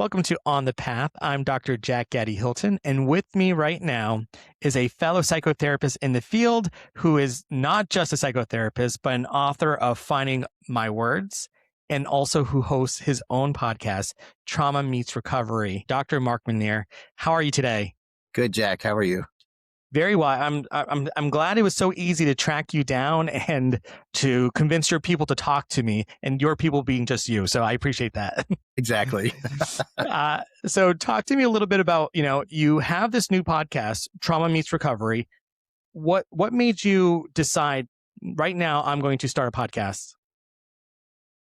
Welcome to On the Path. I'm Dr. Jack Gaddy Hilton, and with me right now is a fellow psychotherapist in the field who is not just a psychotherapist, but an author of Finding My Words, and also who hosts his own podcast, Trauma Meets Recovery. Dr. Mark McNear, how are you today? Good, Jack. How are you? Very well. I'm glad it was so easy to track you down and to convince your people to talk to me, and your people being just you. So I appreciate that. Exactly. So talk to me a little bit about, you have this new podcast, Trauma Meets Recovery. What made you decide right now I'm going to start a podcast?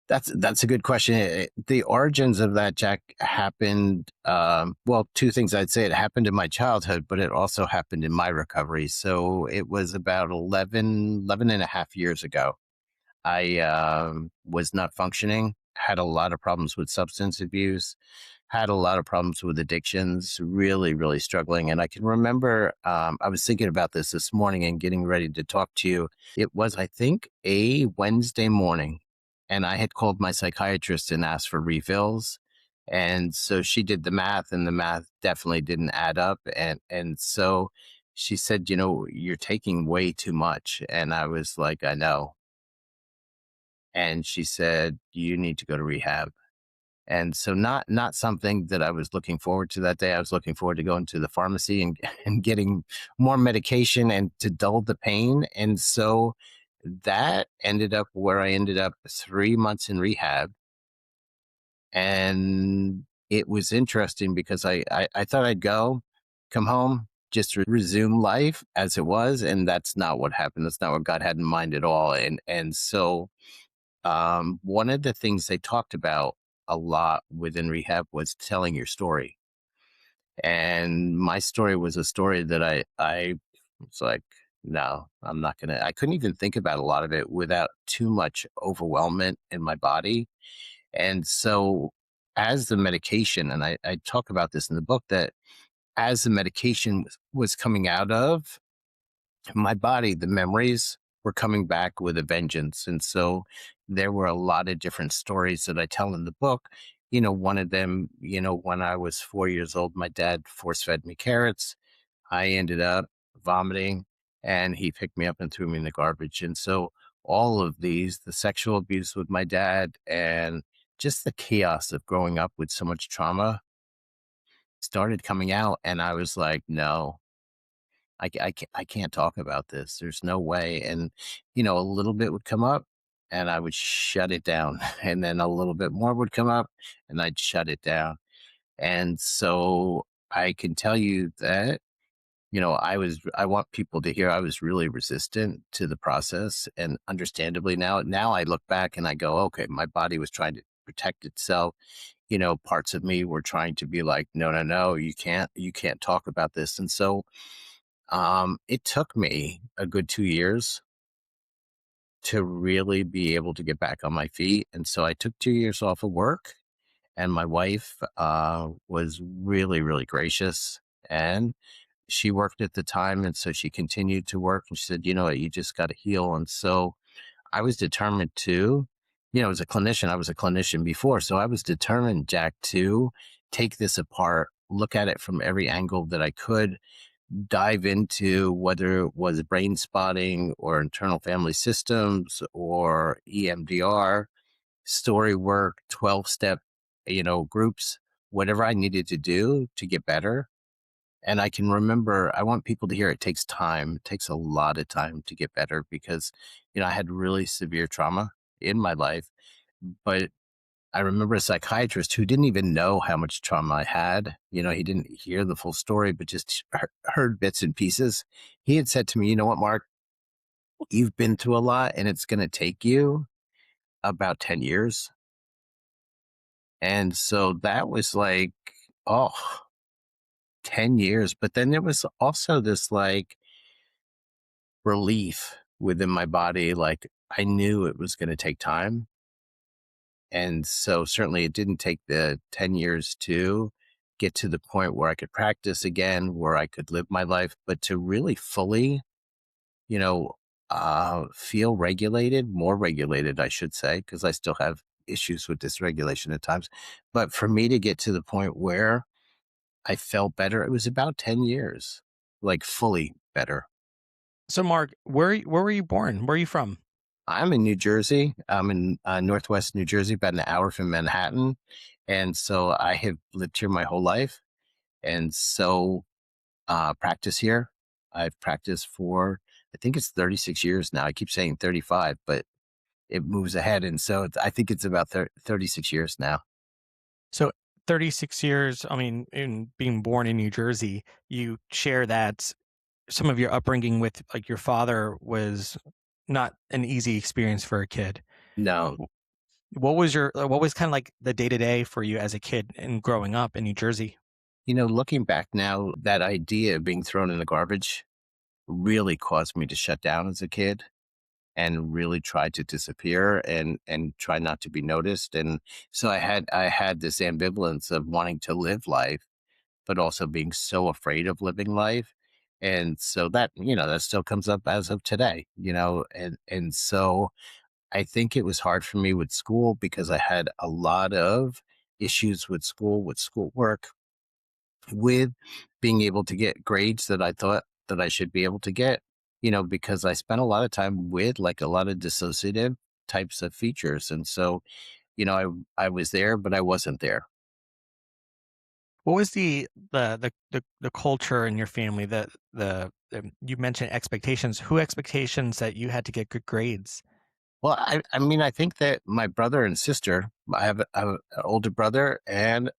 That's a good question. The origins of that, Jack, happened, two things I'd say. It happened in my childhood, but it also happened in my recovery. So it was about 11 and a half years ago. I was not functioning, had a lot of problems with substance abuse, had a lot of problems with addictions, really, really struggling. And I can remember I was thinking about this morning and getting ready to talk to you. It was, I think, a Wednesday morning, and I had called my psychiatrist and asked for refills. And so she did the math, and the math definitely didn't add up. And so she said, you're taking way too much. And I was like, I know. And she said, you need to go to rehab. And so not something that I was looking forward to that day. I was looking forward to going to the pharmacy and getting more medication and to dull the pain. And so that ended up where I ended up 3 months in rehab. And it was interesting because I thought I'd come home, just resume life as it was. And that's not what happened. That's not what God had in mind at all. And so one of the things they talked about a lot within rehab was telling your story. And my story was a story that I was like, no, I'm not going to, I couldn't even think about a lot of it without too much overwhelmment in my body. And so as the medication, and I talk about this in the book, that as the medication was coming out of my body, the memories were coming back with a vengeance. And so there were a lot of different stories that I tell in the book. One of them, when I was 4 years old, my dad force fed me carrots. I ended up vomiting, and he picked me up and threw me in the garbage. And so all of these, the sexual abuse with my dad and just the chaos of growing up with so much trauma started coming out. And I was like, no, I can't talk about this. There's no way. And, a little bit would come up and I would shut it down. And then a little bit more would come up and I'd shut it down. And so I can tell you that, I want people to hear I was really resistant to the process. And understandably now I look back and I go, okay, my body was trying to protect itself. Parts of me were trying to be like, no, you can't talk about this. And so it took me a good 2 years to really be able to get back on my feet. And so I took 2 years off of work, and my wife was really, really gracious, and she worked at the time. And so she continued to work, and she said, you know what, you just got to heal. And so I was determined to, as a clinician, I was a clinician before. So I was determined, Jack, to take this apart, look at it from every angle that I could, dive into whether it was brain spotting or internal family systems or EMDR, story work, 12-step, groups, whatever I needed to do to get better. And I can remember, I want people to hear it takes time. It takes a lot of time to get better because, I had really severe trauma in my life, but I remember a psychiatrist who didn't even know how much trauma I had. He didn't hear the full story, but just heard bits and pieces. He had said to me, you know what, Mark, you've been through a lot and it's going to take you about 10 years. And so that was like, oh, 10 years. But then there was also this like relief within my body. Like I knew it was going to take time. And so certainly it didn't take the 10 years to get to the point where I could practice again, where I could live my life, but to really fully, feel regulated, more regulated, I should say, because I still have issues with dysregulation at times. But for me to get to the point where I felt better, it was about 10 years, like fully better. So, Mark, where were you born? Where are you from? I'm in New Jersey. I'm in Northwest New Jersey, about an hour from Manhattan. And so I have lived here my whole life. And so practice here. I've practiced for, I think it's 36 years now. I keep saying 35, but it moves ahead. And so I think it's about 36 years now. So, 36 years. I mean, in being born in New Jersey, you share that some of your upbringing with like your father was not an easy experience for a kid. No, What was kind of like the day to day for you as a kid and growing up in New Jersey? looking back now, that idea of being thrown in the garbage really caused me to shut down as a kid and really try to disappear and try not to be noticed. And so I had this ambivalence of wanting to live life, but also being so afraid of living life. And so that still comes up as of today, and so I think it was hard for me with school because I had a lot of issues with schoolwork, with being able to get grades that I thought that I should be able to get, because I spent a lot of time with like a lot of dissociative types of features. And so, I was there, but I wasn't there. What was the culture in your family that the you mentioned expectations? Who expectations that you had to get good grades? Well, I mean, I think that my brother and sister, I have an older brother and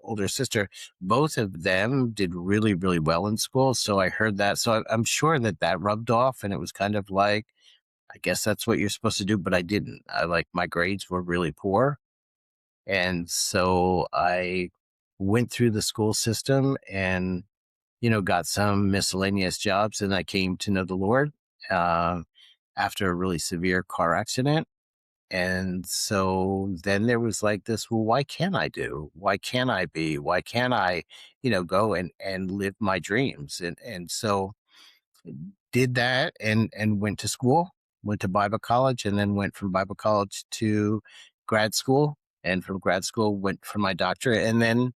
older sister, both of them did really, really well in school. So I heard that. So I'm sure that that rubbed off, and it was kind of like, I guess that's what you're supposed to do, but I didn't. My grades were really poor. And so I went through the school system and, got some miscellaneous jobs, and I came to know the Lord uh, after a really severe car accident. And so then there was like this, well, why can't I do? Why can't I be? Why can't I, go and live my dreams? And so did that and went to school, went to Bible college, and then went from Bible college to grad school, and from grad school went for my doctorate, and then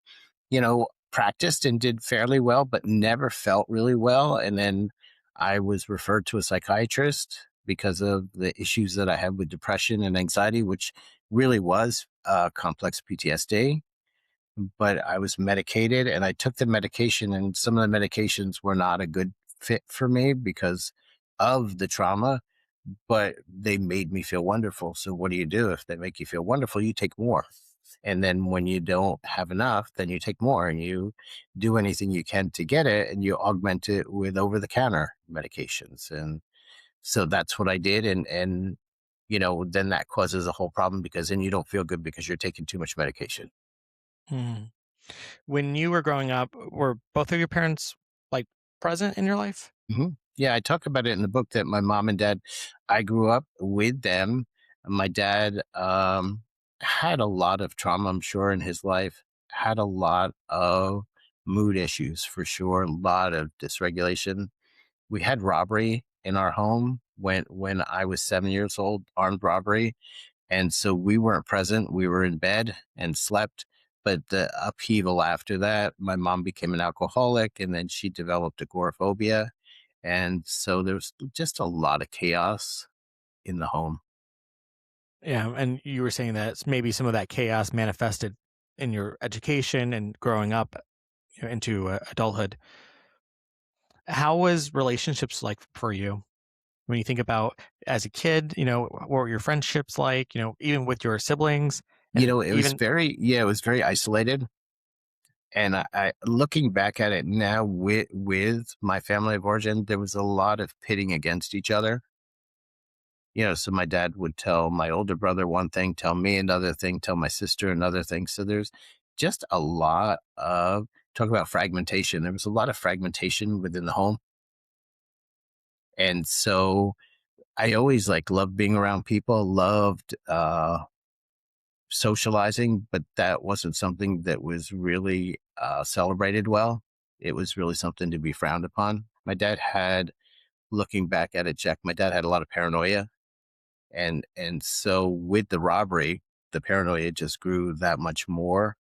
practiced and did fairly well, but never felt really well. And then I was referred to a psychiatrist because of the issues that I had with depression and anxiety, which really was complex PTSD. But I was medicated and I took the medication, and some of the medications were not a good fit for me because of the trauma, but they made me feel wonderful. So what do you do if they make you feel wonderful? You take more. And then when you don't have enough, then you take more and you do anything you can to get it, and you augment it with over the counter medications. And so that's what I did. And then that causes a whole problem because then you don't feel good because you're taking too much medication. Hmm. When you were growing up, were both of your parents like present in your life? Yeah, I talk about it in the book that my mom and dad, I grew up with them. My dad had a lot of trauma, I'm sure, in his life, had a lot of mood issues for sure, a lot of dysregulation. We had robbery in our home when I was 7 years old, armed robbery. And so we weren't present. We were in bed and slept. But the upheaval after that, my mom became an alcoholic, and then she developed agoraphobia. And so there was just a lot of chaos in the home. Yeah, and you were saying that maybe some of that chaos manifested in your education and growing up, into adulthood. How was relationships like for you when you think about as a kid? What were your friendships like? Even with your siblings, and It was even very isolated. And I looking back at it now with my family of origin, there was a lot of pitting against each other. So my dad would tell my older brother one thing, tell me another thing, tell my sister another thing. So there's just a lot of talk about fragmentation. There was a lot of fragmentation within the home. And so I always loved being around people, loved socializing, but that wasn't something that was really celebrated well. It was really something to be frowned upon. My dad had, looking back at it, Jack, my dad had a lot of paranoia. And so with the robbery, the paranoia just grew that much more.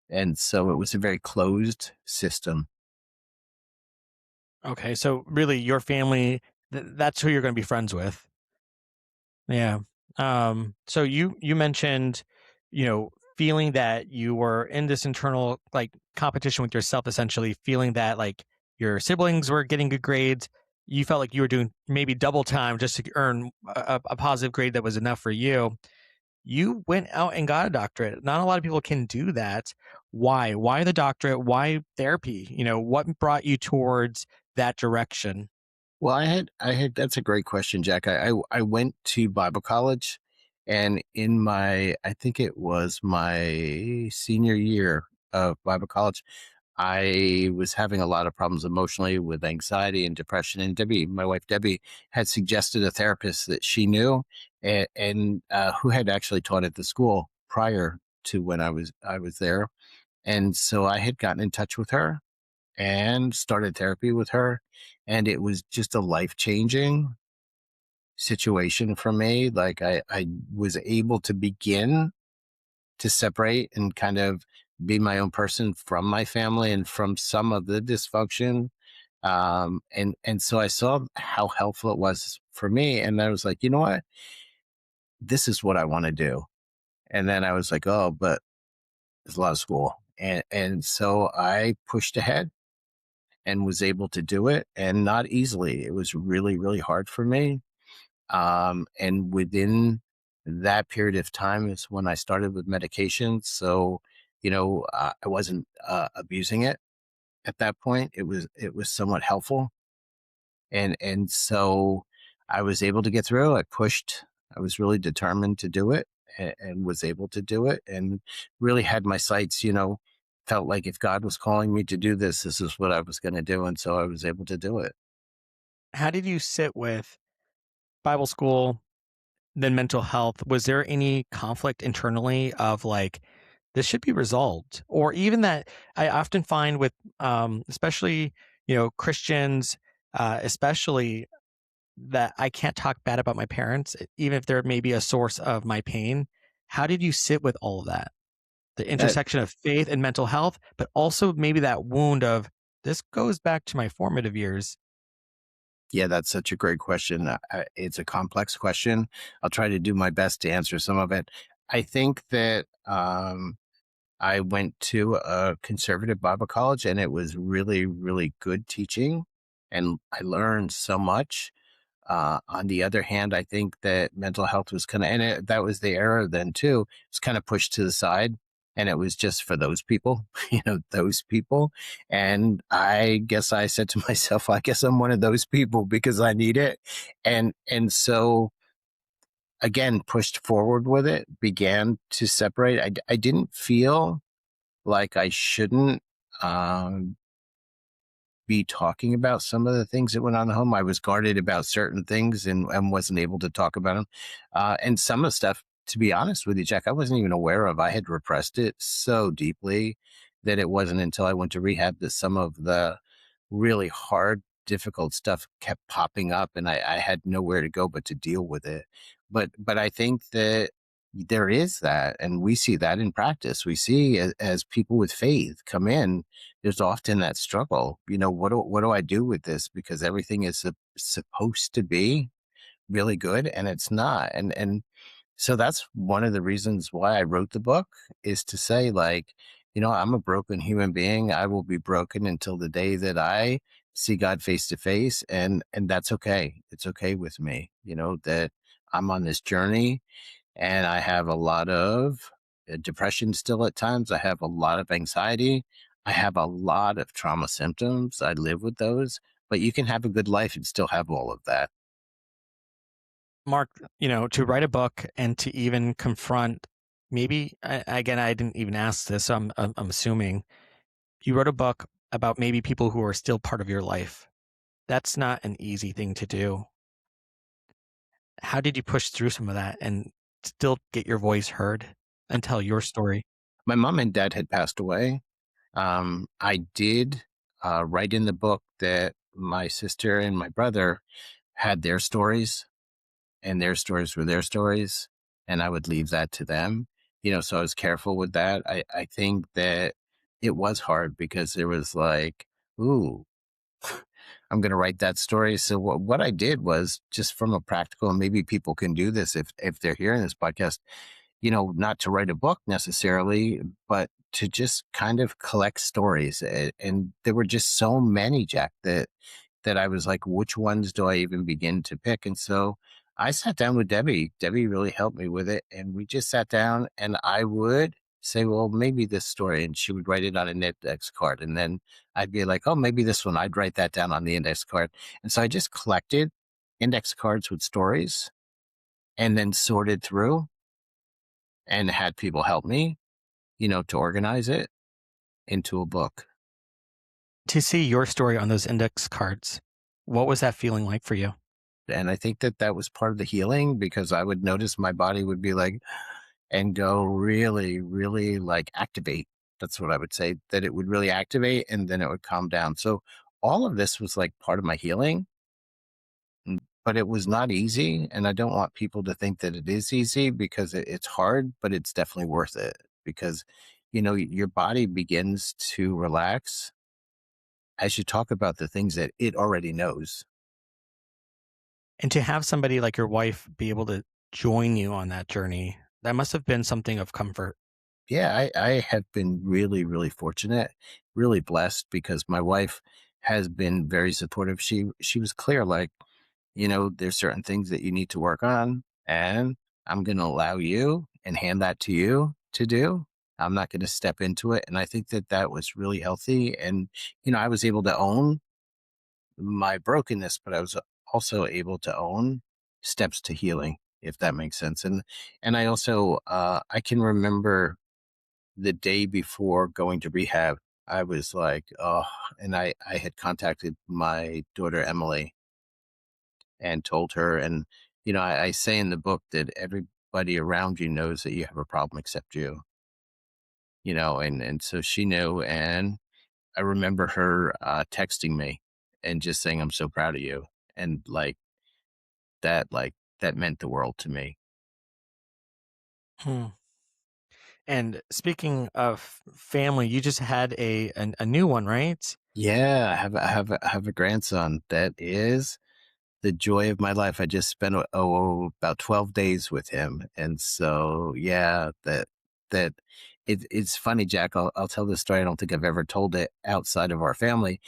And so it was a very closed system. Okay, so really your family, that's who you're going to be friends with. Yeah. So you mentioned, feeling that you were in this internal like competition with yourself, essentially feeling that like your siblings were getting good grades. You felt like you were doing maybe double time just to earn a positive grade that was enough for you. You went out and got a doctorate. Not a lot of people can do that. Why? Why the doctorate? Why therapy? What brought you towards that direction? Well, that's a great question, Jack. I went to Bible college, and in I think it was my senior year of Bible college, I was having a lot of problems emotionally with anxiety and depression. And Debbie, my wife Debbie, had suggested a therapist that she knew, and who had actually taught at the school prior to when I was there. And so I had gotten in touch with her and started therapy with her. And it was just a life changing situation for me. Like I was able to begin to separate and kind of be my own person from my family and from some of the dysfunction. And so I saw how helpful it was for me. And I was like, you know what? This is what I want to do. And then I was like, oh, but there's a lot of school. And so I pushed ahead and was able to do it, and not easily. It was really, really hard for me. And within that period of time is when I started with medication. So, I wasn't abusing it at that point. It was somewhat helpful, and so I was able to get through. I pushed. I was really determined to do it, and was able to do it, and really had my sights. Felt like if God was calling me to do this, this is what I was going to do, and so I was able to do it. How did you sit with Bible school, then mental health? Was there any conflict internally of like, this should be resolved? Or even that I often find with, especially, Christians, especially that I can't talk bad about my parents, even if they're maybe a source of my pain. How did you sit with all of that? The Uh, intersection of faith and mental health, but also maybe that wound of this goes back to my formative years. Yeah, that's such a great question. It's a complex question. I'll try to do my best to answer some of it. I think that I went to a conservative Bible college, and it was really, really good teaching, and I learned so much. On the other hand, I think that mental health was that was the era then too. It's kind of pushed to the side, and it was just for those people, those people. And I guess I said to myself, I guess I'm one of those people because I need it. And so again, pushed forward with it, began to separate. I didn't feel like I shouldn't um, be talking about some of the things that went on at home. I was guarded about certain things and wasn't able to talk about them. And some of the stuff, to be honest with you, Jack, I wasn't even aware of. I had repressed it so deeply that it wasn't until I went to rehab that some of the really hard, difficult stuff kept popping up, and I had nowhere to go but to deal with it. But I think that there is that, and we see that in practice. We see as people with faith come in, there's often that struggle. What do I do with this? Because everything is supposed to be really good, and it's not. And so that's one of the reasons why I wrote the book, is to say, like, I'm a broken human being. I will be broken until the day that I see God face to face, and that's okay. It's okay with me. That I'm on this journey, and I have a lot of depression still at times. I have a lot of anxiety. I have a lot of trauma symptoms. I live with those, but you can have a good life and still have all of that. Mark, to write a book and to even confront maybe again, I didn't even ask this, so I'm assuming you wrote a book about maybe people who are still part of your life. That's not an easy thing to do. How did you push through some of that and still get your voice heard and tell your story? My mom and dad had passed away. I did write in the book that my sister and my brother had their stories, and their stories were their stories, and I would leave that to them. So I was careful with that. I think that it was hard because there was like, ooh, I'm going to write that story. So what I did was just from a practical, and maybe people can do this if they're hearing this podcast, not to write a book necessarily, but to just kind of collect stories. And there were just so many, Jack, that I was like, which ones do I even begin to pick? And so I sat down with Debbie. Debbie really helped me with it. And we just sat down and I would say, well, maybe this story. And she would write it on an index card. And then I'd be like, oh, maybe this one. I'd write that down on the index card. And so I just collected index cards with stories and then sorted through and had people help me, to organize it into a book. To see your story on those index cards, what was that feeling like for you? And I think that that was part of the healing because I would notice my body would be like, and go really, really like activate. That's what I would say, that it would really activate and then it would calm down. So all of this was like part of my healing, but it was not easy. And I don't want people to think that it is easy because it's hard, but it's definitely worth it because, your body begins to relax as you talk about the things that it already knows. And to have somebody like your wife be able to join you on that journey, that must have been something of comfort. Yeah, I have been really, really fortunate, really blessed because my wife has been very supportive. She was clear, like, there's certain things that you need to work on, and I'm going to allow you and hand that to you to do. I'm not going to step into it. And I think that that was really healthy. And, I was able to own my brokenness, but I was also able to own steps to healing, if that makes sense. And I also, I can remember the day before going to rehab, I was like, oh, and I had contacted my daughter, Emily, and told her. And, I say in the book that everybody around you knows that you have a problem except you, and so she knew. And I remember her texting me and just saying, I'm so proud of you. And that meant the world to me. Hmm. And speaking of family, you just had a new one, right? Yeah, I have a grandson that is the joy of my life. I just spent about 12 days with him, and so yeah, that it's funny, Jack. I'll tell this story. I don't think I've ever told it outside of our family.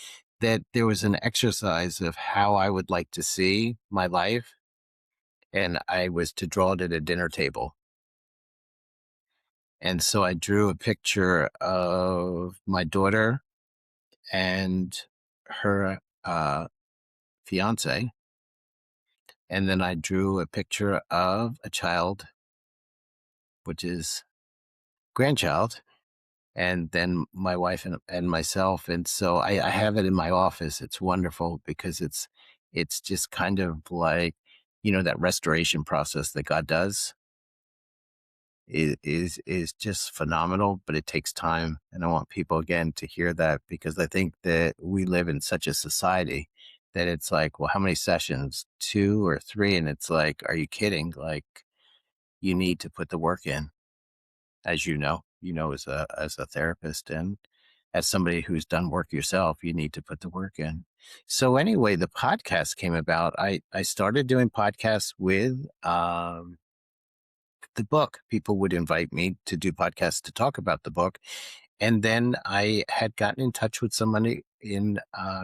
That there was an exercise of how I would like to see my life, and I was to draw it at a dinner table. And so I drew a picture of my daughter and her fiance. And then I drew a picture of a child, which is grandchild, and then my wife and myself. And so I have it in my office. It's wonderful because it's just kind of like, that restoration process that God does is just phenomenal, but it takes time. And I want people again to hear that because I think that we live in such a society that it's like, well, how many sessions? 2 or 3? And it's like, are you kidding? Like, you need to put the work in, as as a therapist and as somebody who's done work yourself, you need to put the work in. So anyway, the podcast came about. I started doing podcasts with the book. People would invite me to do podcasts to talk about the book. And then I had gotten in touch with somebody in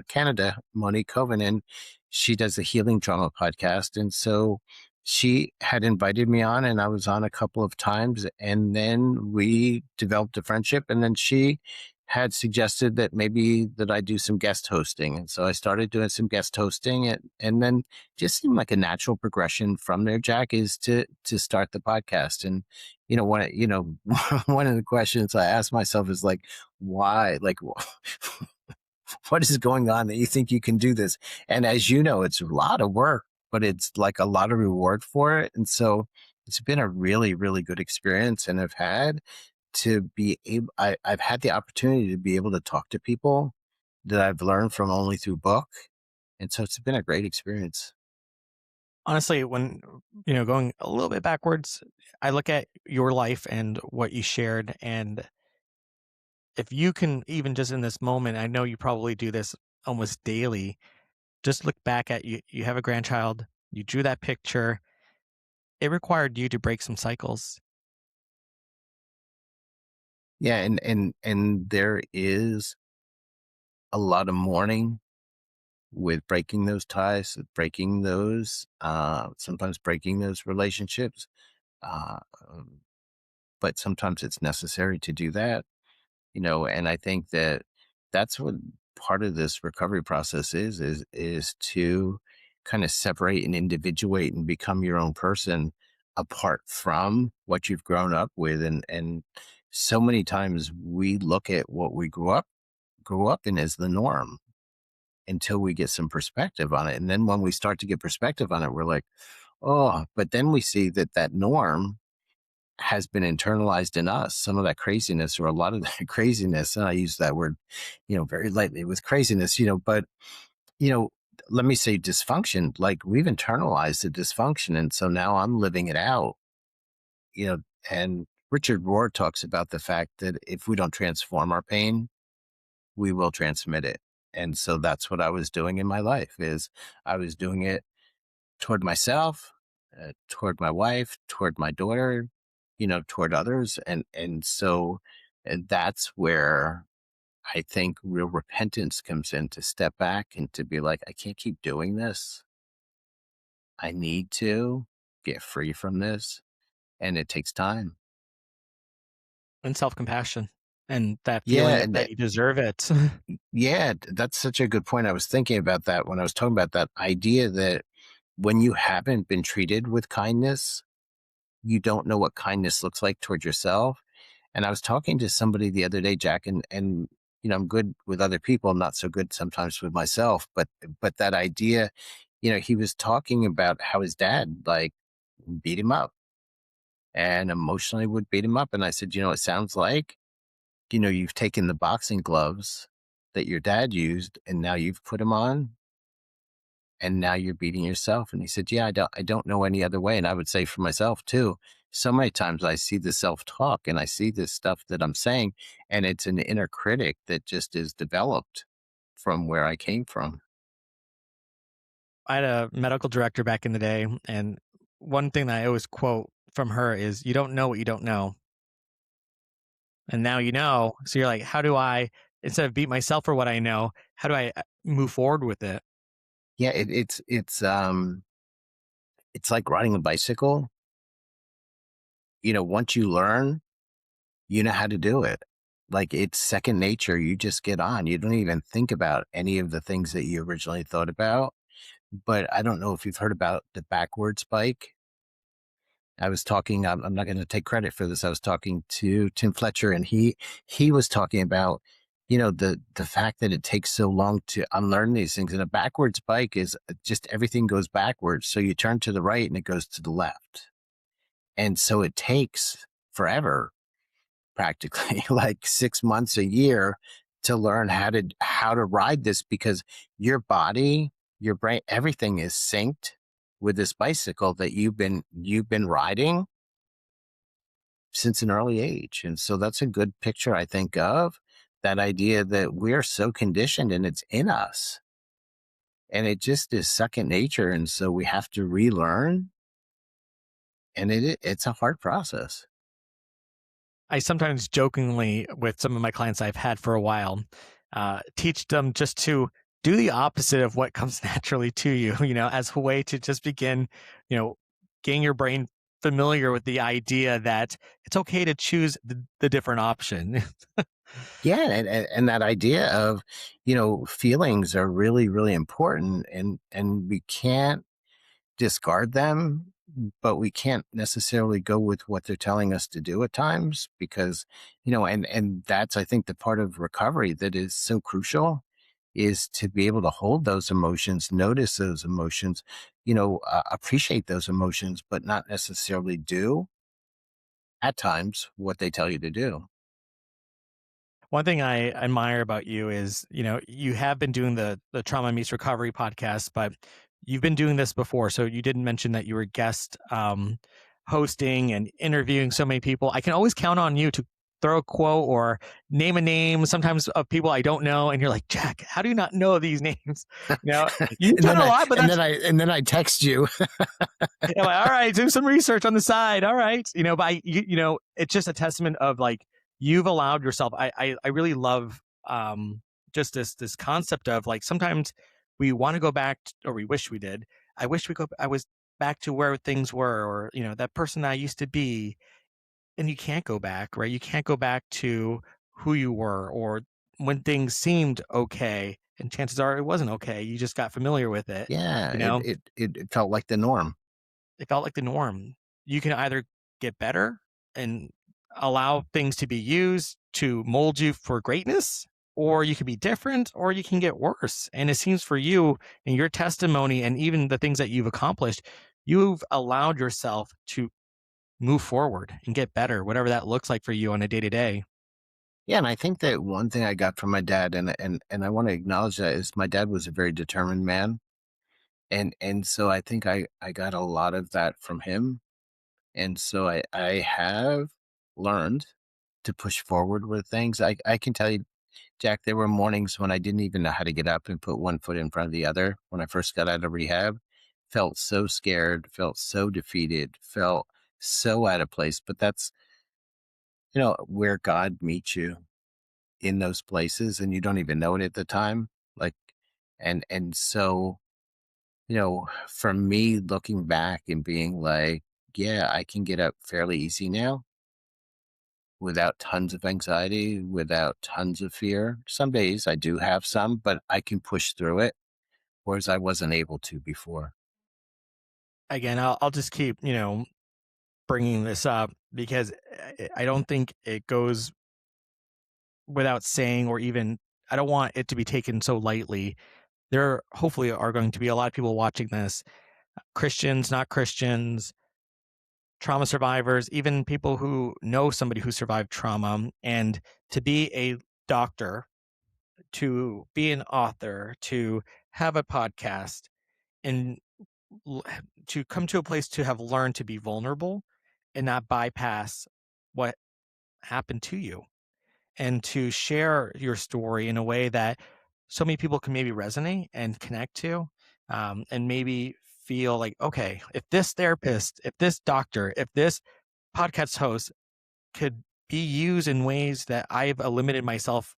Canada, Monique Coven, and she does a healing trauma podcast. And so she had invited me on, and I was on a couple of times. And then we developed a friendship. And then she had suggested that maybe that I do some guest hosting. And so I started doing some guest hosting, and then just seemed like a natural progression from there, Jack, is to start the podcast. And one of the questions I ask myself is like, why? Like, what is going on that you think you can do this? And as you know, it's a lot of work, but it's like a lot of reward for it. And so it's been a really, really good experience. And I've had the opportunity to be able to talk to people that I've learned from only through book. And so it's been a great experience. Honestly, when, going a little bit backwards, I look at your life and what you shared, and if you can even just in this moment, I know you probably do this almost daily, just look back at you have a grandchild, you drew that picture, it required you to break some cycles. Yeah, and there is a lot of mourning with breaking those ties, breaking those, sometimes breaking those relationships. Uh, um, but sometimes it's necessary to do that, and I think that that's what part of this recovery process is to kind of separate and individuate and become your own person apart from what you've grown up with. And so many times we look at what we grew up in as the norm until we get some perspective on it. And then when we start to get perspective on it, we're like, oh, but then we see that that norm has been internalized in us. Some of that craziness, or a lot of that craziness, and I use that word, very lightly with craziness, but, you know, let me say dysfunction, like we've internalized the dysfunction. And so now I'm living it out, you know, and Richard Rohr talks about the fact that if we don't transform our pain, we will transmit it. And so that's what I was doing in my life is I was doing it toward myself, toward my wife, toward my daughter, toward others, and so and that's where I think real repentance comes in to step back and to be like, I can't keep doing this. I need to get free from this, and it takes time. And self-compassion and that Yeah, feeling and that you deserve it. yeah, that's such a good point. I was thinking about that when I was talking about that idea that when you haven't been treated with kindness, you don't know what kindness looks like toward yourself. And I was talking to somebody the other day, Jack, and I'm good with other people, not so good sometimes with myself. But that idea, he was talking about how his dad like beat him up and emotionally would beat him up. And I said, it sounds like, you've taken the boxing gloves that your dad used and now you've put them on and now you're beating yourself. And he said, yeah, I don't know any other way. And I would say for myself too, so many times I see the self-talk and I see this stuff that I'm saying, and it's an inner critic that just is developed from where I came from. I had a medical director back in the day, and one thing that I always quote from her is, "You don't know what you don't know." And now you know. So you're like, how do I, instead of beat myself for what I know, how do I move forward with it? Yeah, it's like riding a bicycle. Once you learn, you know how to do it. Like it's second nature. You just get on. You don't even think about any of the things that you originally thought about. But I don't know if you've heard about the backwards bike. I was talking. I'm not going to take credit for this. I was talking to Tim Fletcher, and he was talking about, the fact that it takes so long to unlearn these things. And a backwards bike is just everything goes backwards. So you turn to the right and it goes to the left, and so it takes forever, practically like 6 months, a year, to learn how to ride this because your body, your brain, everything is synced with this bicycle that you've been riding since an early age. And so that's a good picture, I think, of that idea that we're so conditioned and it's in us and it just is second nature. And so we have to relearn, and it's a hard process. I sometimes jokingly, with some of my clients I've had for a while, teach them just to do the opposite of what comes naturally to you, as a way to just begin, you know, getting your brain familiar with the idea that it's okay to choose the different option. Yeah, and that idea of, feelings are really, really important, and we can't discard them, but we can't necessarily go with what they're telling us to do at times because, and that's I think the part of recovery that is so crucial is to be able to hold those emotions, notice those emotions, appreciate those emotions, but not necessarily do at times what they tell you to do. One thing I admire about you is, you have been doing the Trauma Meets Recovery podcast, but you've been doing this before, so you didn't mention that you were guest hosting and interviewing so many people. I can always count on you to throw a quote or name a name, sometimes of people I don't know, and you're like, Jack, how do you not know these names? You know, you've and done then a I lot, but and that's then I and then I text you. I'm like, all right, do some research on the side. All right, but it's just a testament of like you've allowed yourself. I really love just this concept of like sometimes we want to go back or we wish we did. I wish I was back to where things were, or that person that I used to be, and you can't go back, right? You can't go back to who you were or when things seemed okay, and chances are it wasn't okay. You just got familiar with it. Yeah, You it, know, it it it felt like the norm. it felt like the norm. You can either get better and allow things to be used to mold you for greatness, or you can be different, or you can get worse. And it seems for you and your testimony and even the things that you've accomplished, you've allowed yourself to move forward and get better, whatever that looks like for you on a day to day. Yeah, and I think that one thing I got from my dad, and I want to acknowledge that, is my dad was a very determined man, and so I think I got a lot of that from him, and so I have learned to push forward with things. I can tell you, Jack, there were mornings when I didn't even know how to get up and put one foot in front of the other when I first got out of rehab. Felt so scared, felt so defeated, felt so out of place. But that's, where God meets you in those places and you don't even know it at the time. Like, and so, for me looking back and being like, yeah, I can get up fairly easy now without tons of anxiety, without tons of fear. Some days I do have some, but I can push through it, whereas I wasn't able to before. Again, I'll just keep, bringing this up because I don't think it goes without saying, or even I don't want it to be taken so lightly. There hopefully are going to be a lot of people watching this, Christians, not Christians, trauma survivors, even people who know somebody who survived trauma. And to be a doctor, to be an author, to have a podcast, and to come to a place to have learned to be vulnerable and not bypass what happened to you, and to share your story in a way that so many people can maybe resonate and connect to, and maybe feel like, okay, if this therapist, if this doctor, if this podcast host could be used in ways that I've limited myself,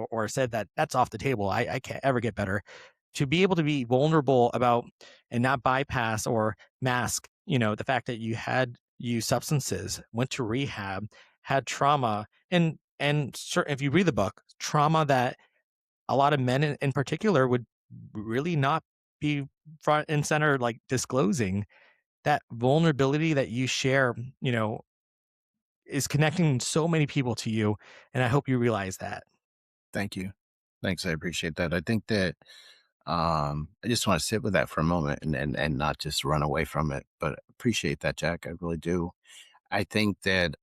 or said that that's off the table, I can't ever get better, to be able to be vulnerable about and not bypass or mask, the fact that you had used substances, went to rehab, had trauma, and if you read the book, trauma that a lot of men in particular would really not be front and center, like disclosing that vulnerability that you share, is connecting so many people to you. And I hope you realize that. Thank you. Thanks. I appreciate that. I think that I just want to sit with that for a moment and not just run away from it, but appreciate that, Jack. I really do. I think that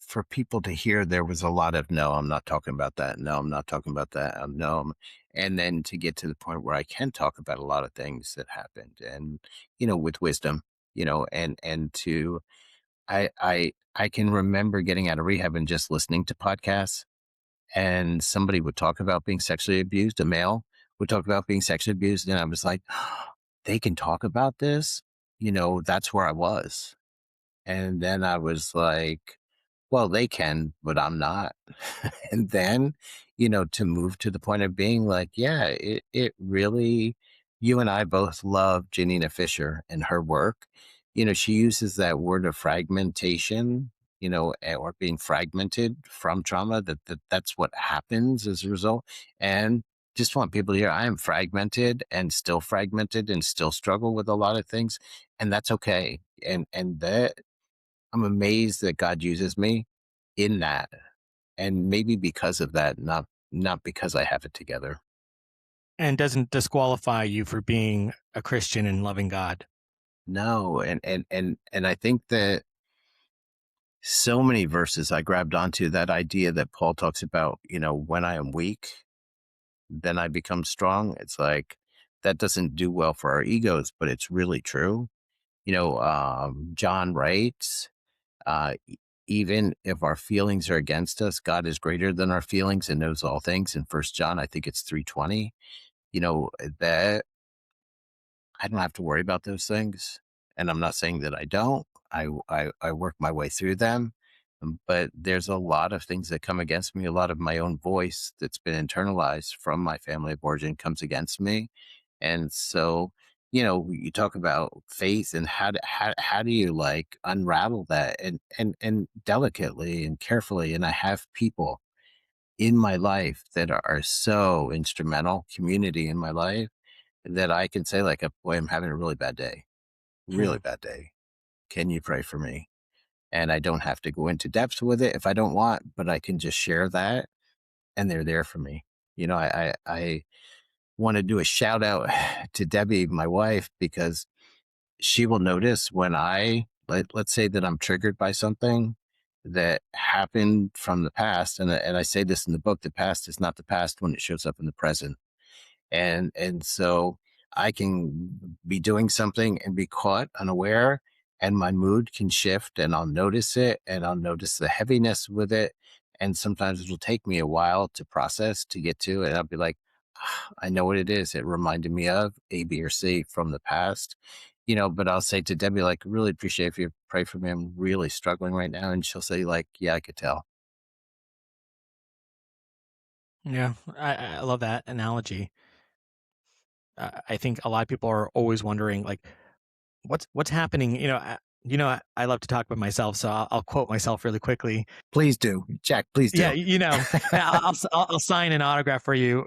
for people to hear, there was a lot of, no, I'm not talking about that. No, I'm not talking about that. No. And then to get to the point where I can talk about a lot of things that happened and, with wisdom, and to, I can remember getting out of rehab and just listening to podcasts, and somebody would talk about being sexually abused. A male would talk about being sexually abused. And I was like, they can talk about this. That's where I was. And then I was like, well, they can, but I'm not. And then, to move to the point of being like, yeah, it really, you and I both love Janina Fisher and her work. She uses that word of fragmentation, or being fragmented from trauma, that's what happens as a result. And just want people to hear, I am fragmented and still struggle with a lot of things. And that's okay. And that I'm amazed that God uses me in that, and maybe because of that, not because I have it together. And doesn't disqualify you for being a Christian and loving God. No, and I think that so many verses I grabbed onto that idea that Paul talks about, when I am weak, then I become strong. It's like that doesn't do well for our egos, but it's really true. John writes, "E even if our feelings are against us, God is greater than our feelings and knows all things," in First John, I think it's 3:20. That I don't have to worry about those things, and I'm not saying that I don't. I work my way through them, but there's a lot of things that come against me. A lot of my own voice that's been internalized from my family of origin comes against me, and so you talk about faith and how do you like unravel that and delicately and carefully. And I have people in my life that are so instrumental, community in my life that I can say like, boy, I'm having a really Hmm. bad day. Can you pray for me? And I don't have to go into depth with it if I don't want, but I can just share that and they're there for me. I want to do a shout out to Debbie, my wife, because she will notice when let's say that I'm triggered by something that happened from the past. And I say this in the book, the past is not the past when it shows up in the present. And so I can be doing something and be caught unaware, and my mood can shift, and I'll notice it, and I'll notice the heaviness with it, and sometimes it'll take me a while to process, to get to, and I'll be like, "Ah, I know what it is. It reminded me of A, B, or C from the past." But I'll say to Debbie, like, really appreciate if you pray for me. I'm really struggling right now. And she'll say, like, yeah, I could tell. Yeah, I love that analogy. I think a lot of people are always wondering, like, what's happening. I love to talk about myself, so I'll quote myself really quickly. Please do. Jack, please Yeah, do. I'll sign an autograph for you.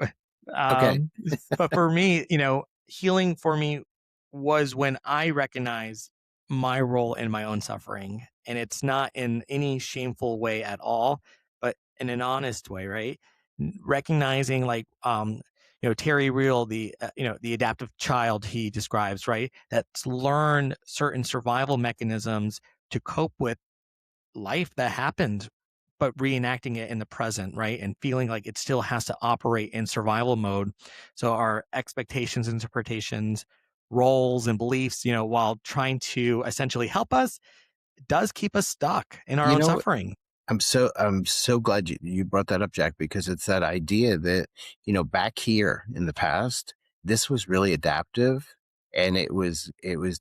Okay. Um, but for me, healing for me was when I recognize my role in my own suffering, and it's not in any shameful way at all, but in an honest way, right? Recognizing, like, Terry Real, the adaptive child he describes, right? That's learned certain survival mechanisms to cope with life that happened, but reenacting it in the present, right? And feeling like it still has to operate in survival mode. So our expectations, interpretations, roles, and beliefs, while trying to essentially help us, does keep us stuck in our You own know, suffering. I'm so glad you brought that up, Jack, because it's that idea that, back here in the past, this was really adaptive, and it was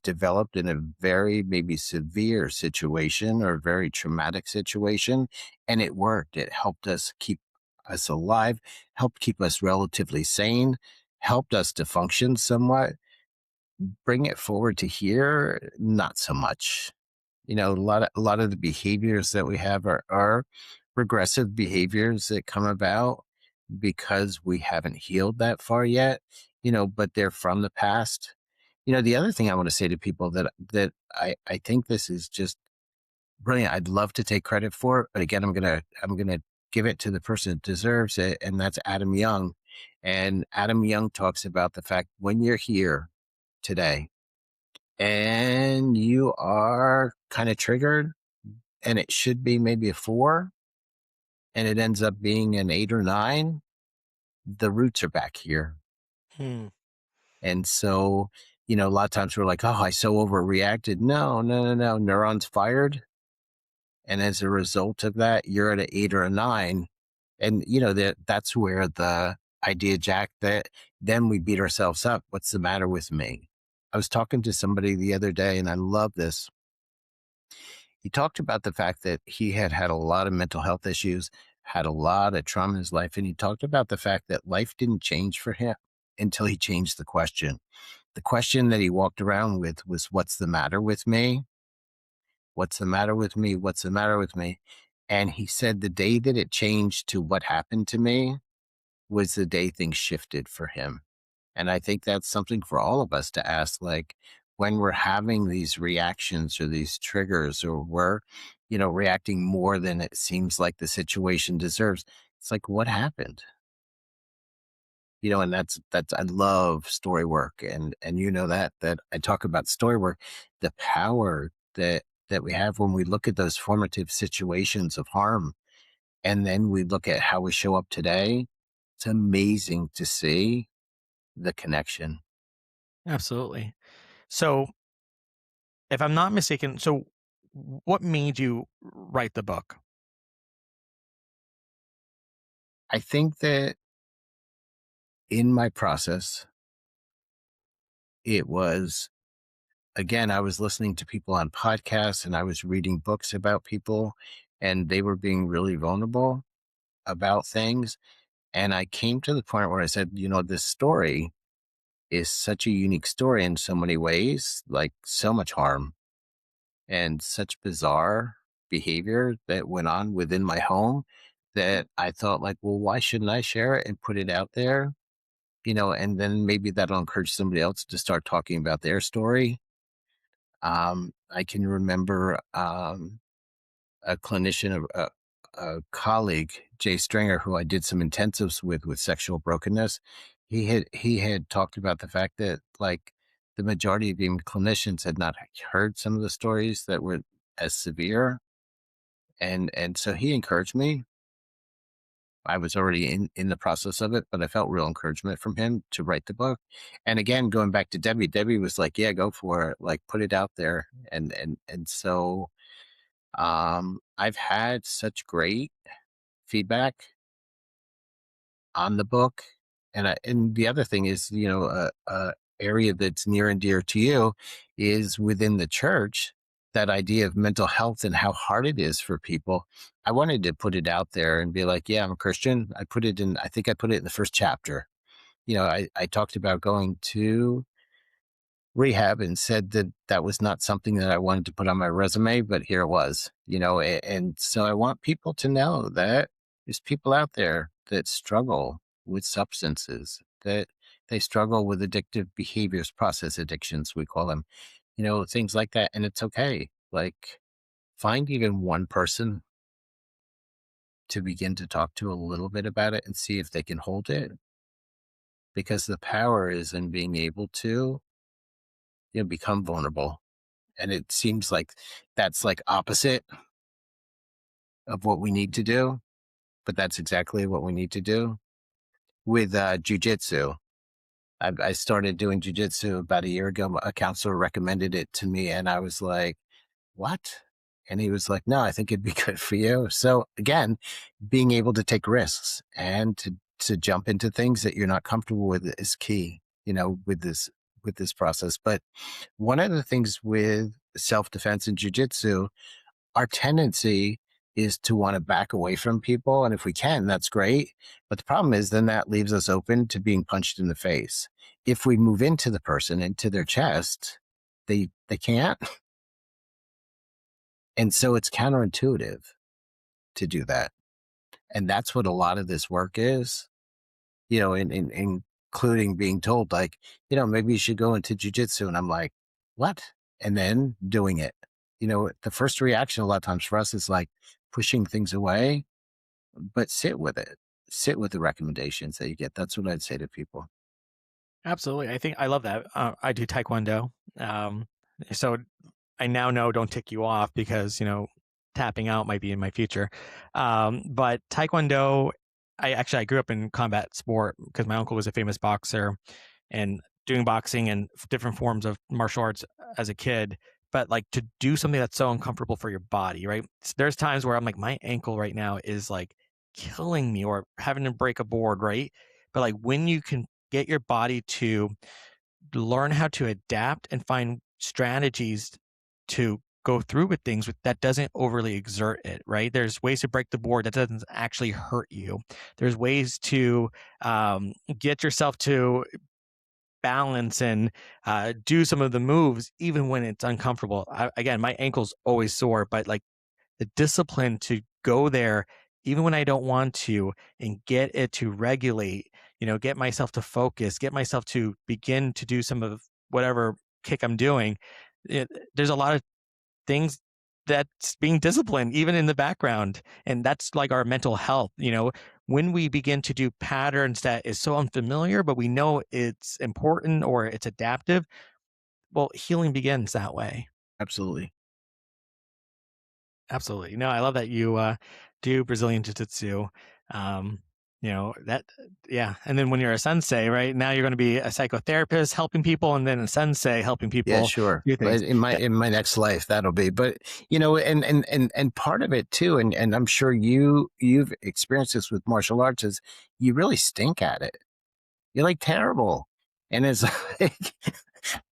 developed in a very maybe severe situation or very traumatic situation, and it worked. It helped us keep us alive, helped keep us relatively sane, helped us to function somewhat. Bring it forward to here, not so much. A lot of the behaviors that we have are regressive behaviors that come about because we haven't healed that far yet, but they're from the past. The other thing I want to say to people that I think this is just brilliant. I'd love to take credit for it, but again, I'm gonna give it to the person that deserves it, and that's Adam Young. And Adam Young talks about the fact when you're here today and you are kind of triggered and it should be maybe a 4 and it ends up being an 8 or 9, the roots are back here. Hmm. And so, a lot of times we're like, oh, I so overreacted. No, no, no, no. Neurons fired. And as a result of that, you're at an 8 or a 9. And, that's where the idea, Jack, that then we beat ourselves up. What's the matter with me? I was talking to somebody the other day, and I love this. He talked about the fact that he had had a lot of mental health issues, had a lot of trauma in his life. And he talked about the fact that life didn't change for him until he changed the question. The question that he walked around with was, what's the matter with me? What's the matter with me? What's the matter with me? And he said the day that it changed to what happened to me was the day things shifted for him. And I think that's something for all of us to ask, like when we're having these reactions or these triggers, or we're, reacting more than it seems like the situation deserves. It's like, what happened? And that's I love story work, and that I talk about story work, the power that we have when we look at those formative situations of harm, and then we look at how we show up today. It's amazing to see the connection. Absolutely. So, if I'm not mistaken, so what made you write the book? I think that in my process, it was, again, I was listening to people on podcasts and I was reading books about people, and they were being really vulnerable about things. And I came to the point where I said, this story is such a unique story in so many ways, like so much harm and such bizarre behavior that went on within my home, that I thought, like, well, why shouldn't I share it and put it out there? And then maybe that'll encourage somebody else to start talking about their story. I can remember a clinician, a colleague, Jay Stringer, who I did some intensives with sexual brokenness. He had talked about the fact that, like, the majority of even clinicians had not heard some of the stories that were as severe, and so he encouraged me. I was already in the process of it, but I felt real encouragement from him to write the book. And again, going back to Debbie, Debbie was like, "Yeah, go for it. Like, put it out there." And so I've had such great feedback on the book. And the other thing is, a area that's near and dear to you is within the church. That idea of mental health and how hard it is for people. I wanted to put it out there and be like, yeah, I'm a Christian. I put it in. I think I put it in the first chapter. I talked about going to rehab and said that that was not something that I wanted to put on my resume, but here it was, and so I want people to know that there's people out there that struggle with substances, that they struggle with addictive behaviors, process addictions, we call them, things like that. And it's okay. Like, find even one person to begin to talk to a little bit about it and see if they can hold it, because the power is in being able to, become vulnerable. And it seems like that's like opposite of what we need to do, but that's exactly what we need to do with jujitsu. I started doing jujitsu about a year ago. A counselor recommended it to me, and I was like, "What?" And he was like, "No, I think it'd be good for you." So again, being able to take risks and to jump into things that you're not comfortable with is key. With this process. But one of the things with self defense and jujitsu, our tendency is to want to back away from people. And if we can, that's great. But the problem is then that leaves us open to being punched in the face. If we move into the person, into their chest, they can't. And so it's counterintuitive to do that. And that's what a lot of this work is, including being told, like, maybe you should go into jujitsu. And I'm like, what? And then doing it. The first reaction a lot of times for us is like pushing things away, but sit with it. Sit with the recommendations that you get. That's what I'd say to people. Absolutely. I think I love that. I do taekwondo. So I now know don't tick you off because, tapping out might be in my future. But taekwondo, I grew up in combat sport because my uncle was a famous boxer and doing boxing and different forms of martial arts as a kid. But like to do something that's so uncomfortable for your body, right? There's times where I'm like, my ankle right now is like killing me or having to break a board, right? But like when you can get your body to learn how to adapt and find strategies to go through with things that doesn't overly exert it, right? There's ways to break the board that doesn't actually hurt you. There's ways to get yourself to balance and do some of the moves even when it's uncomfortable. Again, my ankle's always sore, but like the discipline to go there even when I don't want to and get it to regulate, get myself to focus, get myself to begin to do some of whatever kick I'm doing. It, there's a lot of things that's being disciplined even in the background, and that's like our mental health. When we begin to do patterns that is so unfamiliar but we know it's important or it's adaptive, well, healing begins that way. Absolutely. Absolutely. No, I love that you do Brazilian Jiu-Jitsu. That, yeah. And then when you're a sensei, right now you're going to be a psychotherapist helping people, and then a sensei helping Yeah, people sure. do But things. That in my next life, that'll be. But and part of it too, and I'm sure you've experienced this with martial arts, is you really stink at it. You're like terrible, and it's like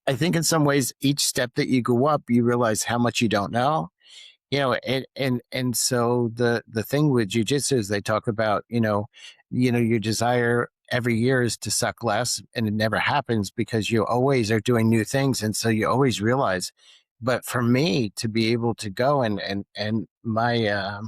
I think in some ways, each step that you go up, you realize how much you don't know. And so the thing with jujitsu is they talk about your desire every year is to suck less, and it never happens because you always are doing new things, and so you always realize. But for me to be able to go and my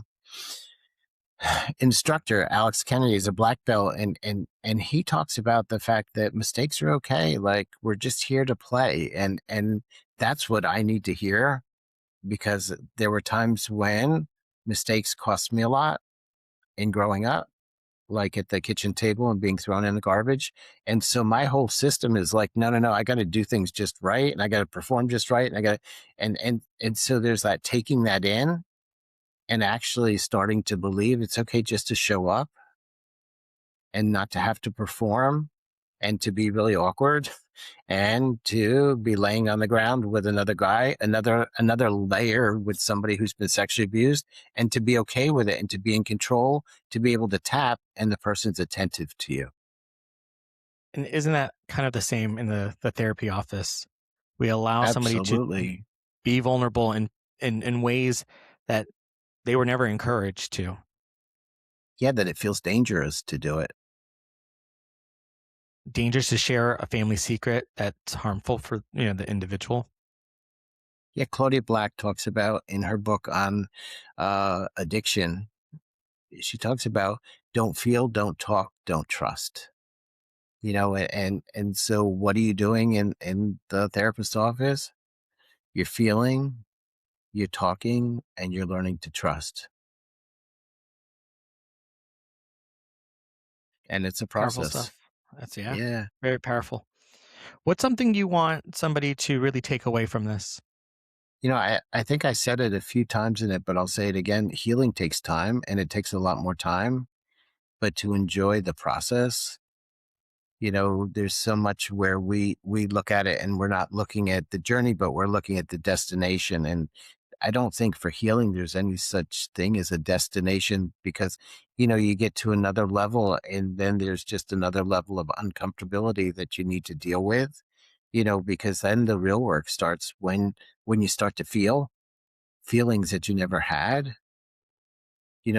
instructor Alex Kennedy is a black belt, and he talks about the fact that mistakes are okay. Like we're just here to play, and that's what I need to hear because there were times when mistakes cost me a lot in growing up, like at the kitchen table and being thrown in the garbage. And so my whole system is like, no, no, no, I got to do things just right, and I got to perform just right, and I got to, and so there's that taking that in and actually starting to believe it's okay just to show up and not to have to perform and to be really awkward and to be laying on the ground with another guy, another layer with somebody who's been sexually abused, and to be okay with it and to be in control, to be able to tap and the person's attentive to you. and isn't that kind of the same in the therapy office? We allow somebody to Absolutely. be vulnerable in ways that they were never encouraged to. Yeah, that it feels dangerous to do it. Dangerous to share a family secret that's harmful for the individual. Yeah, Claudia Black talks about in her book on addiction, she talks about don't feel, don't talk, don't trust. And so what are you doing in the therapist's office? You're feeling, you're talking, and you're learning to trust. And it's a Powerful process. stuff. That's, yeah, Yeah. very powerful. What's something you want somebody to really take away from this? I think I said it a few times in it, but I'll say it again. Healing takes time and it takes a lot more time, but to enjoy the process, there's so much where we look at it and we're not looking at the journey, but we're looking at the destination. And I don't think for healing there's any such thing as a destination because you get to another level and then there's just another level of uncomfortability that you need to deal with, because then the real work starts when you start to feel feelings that you never had,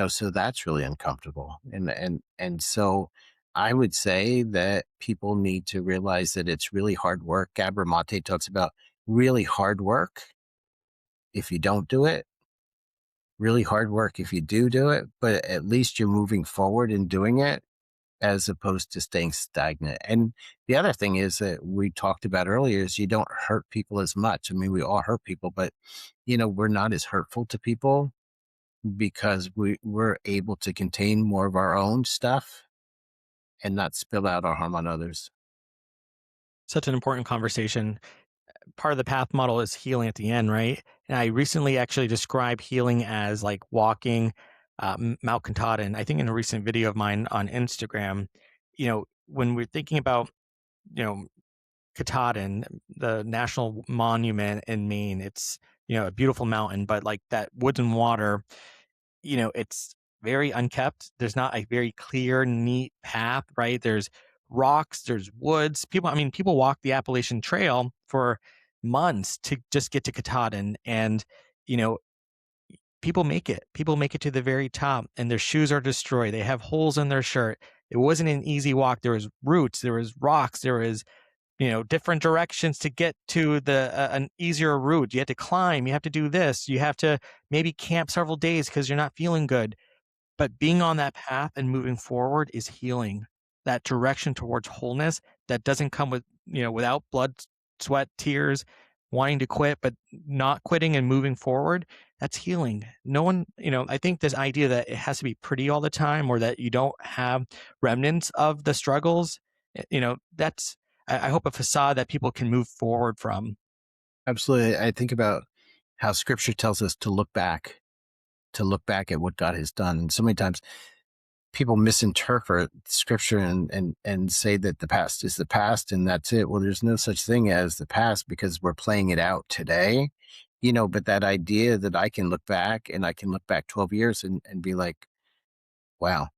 so that's really uncomfortable. And so I would say that people need to realize that it's really hard work. Gabor Mate talks about really hard work if you don't do it, really hard work if you do it, but at least you're moving forward in doing it as opposed to staying stagnant. And the other thing is that we talked about earlier is you don't hurt people as much. I mean, we all hurt people, but we're not as hurtful to people because we're able to contain more of our own stuff and not spill out our harm on others. Such an important conversation. Part of the path model is healing at the end, right? And I recently actually described healing as like walking Mount Katahdin. I think in a recent video of mine on Instagram, when we're thinking about, you know, Katahdin, the national monument in Maine, it's, a beautiful mountain, but like that woods and water, it's very unkept. There's not a very clear, neat path, right? There's rocks, there's woods. People walk the Appalachian Trail for months to just get to Katahdin. And, you know, people make it. People make it to the very top and their shoes are destroyed. They have holes in their shirt. It wasn't an easy walk. There was roots, there was rocks, there was different directions to get to the an easier route. You have to climb, you have to do this, you have to maybe camp several days because you're not feeling good. But being on that path and moving forward is healing. That direction towards wholeness that doesn't come without blood, sweat, tears, wanting to quit, but not quitting and moving forward. That's healing. No one, I think this idea that it has to be pretty all the time or that you don't have remnants of the struggles, that's, I hope, a facade that people can move forward from. Absolutely. I think about how scripture tells us to look back at what God has done. And so many times people misinterpret scripture and say that the past is the past and that's it. Well, there's no such thing as the past because we're playing it out today, but that idea that I can look back and I can look back 12 years and be like, wow,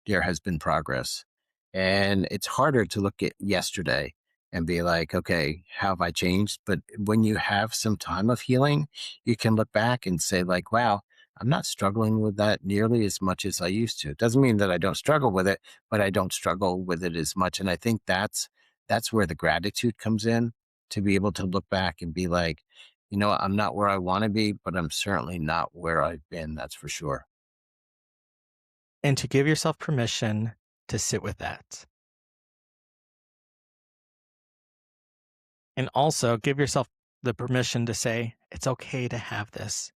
there has been progress. And it's harder to look at yesterday and be like, okay, how have I changed? But when you have some time of healing, you can look back and say, like, wow, I'm not struggling with that nearly as much as I used to. It doesn't mean that I don't struggle with it, but I don't struggle with it as much. And I think that's where the gratitude comes in, to be able to look back and be like, I'm not where I want to be, but I'm certainly not where I've been. That's for sure. And to give yourself permission to sit with that. And also give yourself the permission to say, it's okay to have this.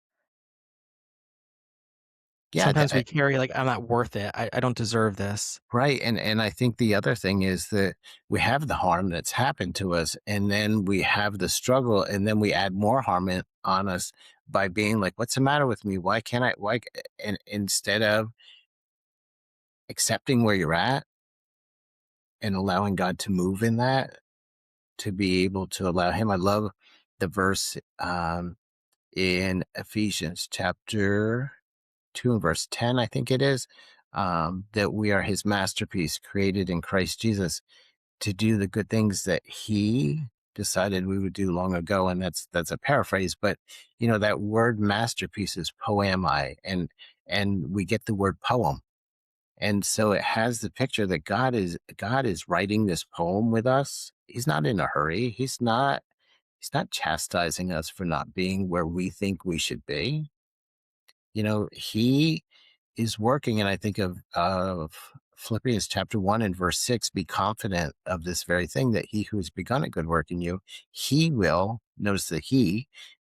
Yeah, Sometimes we carry like, I'm not worth it. I don't deserve this. right. And I think the other thing is that we have the harm that's happened to us, and then we have the struggle, and then we add more harm on us by being like, what's the matter with me? Why can't I? And instead of accepting where you're at and allowing God to move in that, to be able to allow Him. I love the verse in Ephesians chapter 2 and verse 10, I think it is, that we are His masterpiece, created in Christ Jesus to do the good things that He decided we would do long ago. And that's a paraphrase, but that word masterpiece is poemi, and we get the word poem. And so it has the picture that God is writing this poem with us. He's not in a hurry. He's not chastising us for not being where we think we should be. He is working, and I think of Philippians chapter 1 and verse 6, be confident of this very thing, that he who has begun a good work in you, he will, notice the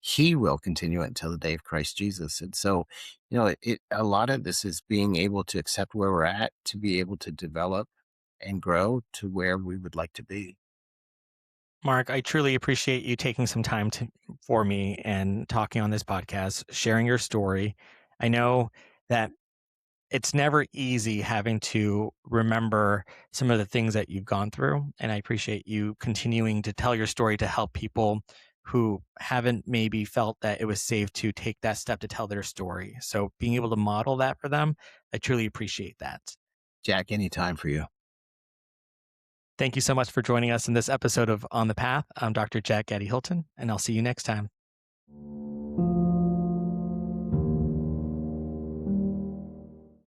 he will continue it until the day of Christ Jesus. And so, a lot of this is being able to accept where we're at, to be able to develop and grow to where we would like to be. Mark, I truly appreciate you taking some time for me and talking on this podcast, sharing your story. I know that it's never easy having to remember some of the things that you've gone through. And I appreciate you continuing to tell your story to help people who haven't maybe felt that it was safe to take that step to tell their story. So being able to model that for them, I truly appreciate that. Jack, any time for you. Thank you so much for joining us in this episode of On the Path. I'm Dr. Jack Gaddy Hilton, and I'll see you next time.